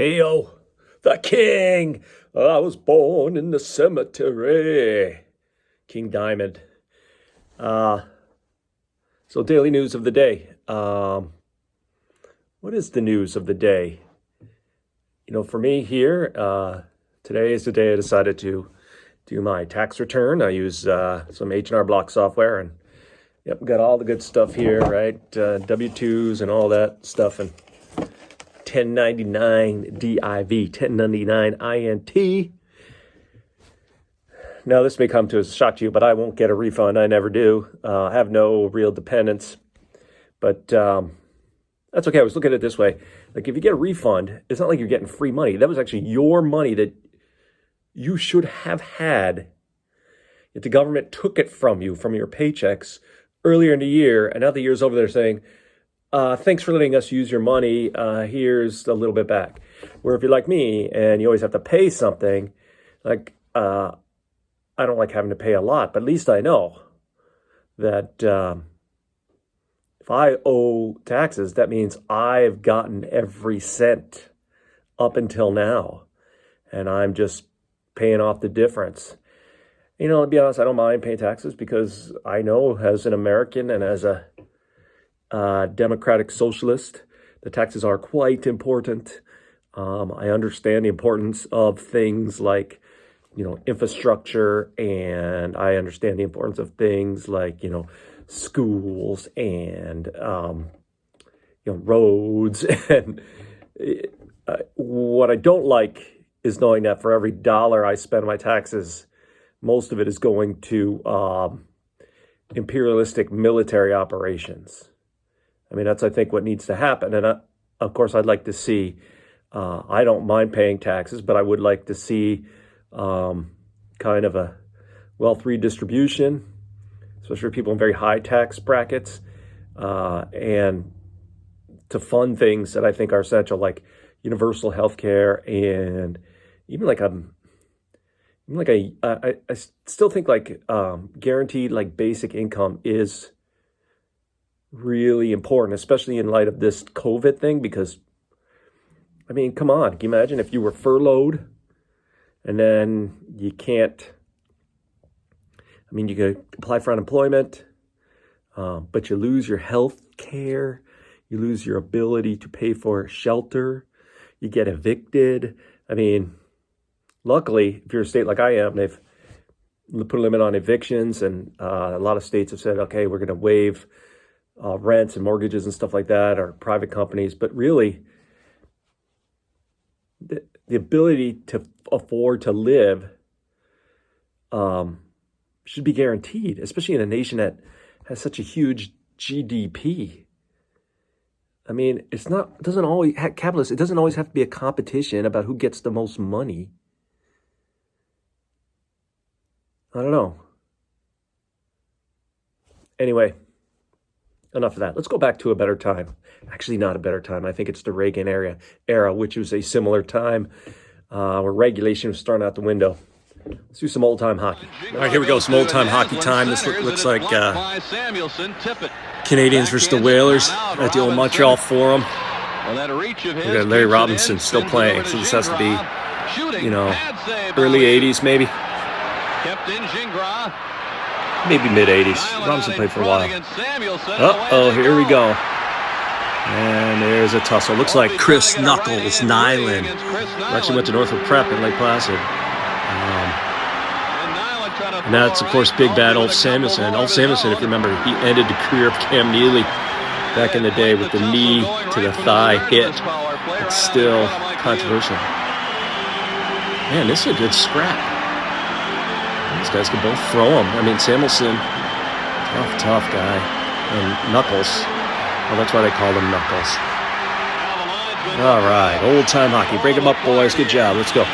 Hail the king. I was born in the cemetery. King Diamond. So daily news of the day. What is the news of the day? For me here, today is the day I decided to do my tax return. I use some H&R Block software, and got all the good stuff here, right? W-2s and all that stuff, and 1099 DIV, 1099 INT. Now, this may come to a shock to you, but I won't get a refund. I never do. I have no real dependents. But that's okay. I was looking at it this way. Like, if you get a refund, it's not like you're getting free money. That was actually your money that you should have had if the government took it from you, from your paychecks earlier in the year. And now the year's over, they're saying, thanks for letting us use your money. Here's a little bit back. Where if you're like me and you always have to pay something, like, I don't like having to pay a lot, but at least I know that if I owe taxes, that means I've gotten every cent up until now, and I'm just paying off the difference. To be honest, I don't mind paying taxes because I know as an American and as a democratic socialist, the taxes are quite important. I understand the importance of things like infrastructure, and I understand the importance of things like, schools and, roads. And what I don't like is knowing that for every dollar I spend on my taxes, most of it is going to imperialistic military operations. I mean, that's, I think, what needs to happen. And of course, I'd like to see, I don't mind paying taxes, but I would like to see kind of a wealth redistribution, especially for people in very high tax brackets, and to fund things that I think are essential, like universal health care, and even I still think like guaranteed like basic income is really important, especially in light of this COVID thing, because I mean, come on, can you imagine if you were furloughed and then you can't, you could apply for unemployment, but you lose your health care, you lose your ability to pay for shelter, you get evicted. I mean, luckily, if you're a state like I am, they've put a limit on evictions, and a lot of states have said, okay, we're going to waive rents and mortgages and stuff like that, or private companies. But really, the ability to afford to live should be guaranteed, especially in a nation that has such a huge GDP. I mean, it doesn't always have to be a competition about who gets the most money. I don't know. Anyway, enough of that. Let's go back to a better time. Actually, not a better time. I think it's the Reagan era, which was a similar time where regulation was thrown out the window. Let's do some old-time hockey. All right, here we go. Some old-time hockey time. This looks like Canadians versus the Whalers at the old Montreal Forum. We got Larry Robinson still playing, so this has to be, early 80s maybe. Maybe mid-80s. Robinson played for a while. Uh-oh, here we go. And there's a tussle. Looks like Chris Knuckles Nyland, who actually went to Northwood Prep in Lake Placid. And that's, of course, big bad Ulf Samuelsson. Ulf Samuelsson, if you remember, he ended the career of Cam Neely back in the day with the knee to the thigh hit. It's still controversial. Man, this is a good scrap. These guys can both throw them. I mean, Samuelsson, tough guy. And Knuckles, well, that's why they call him Knuckles. All right, old-time hockey. Break them up, boys. Good job. Let's go.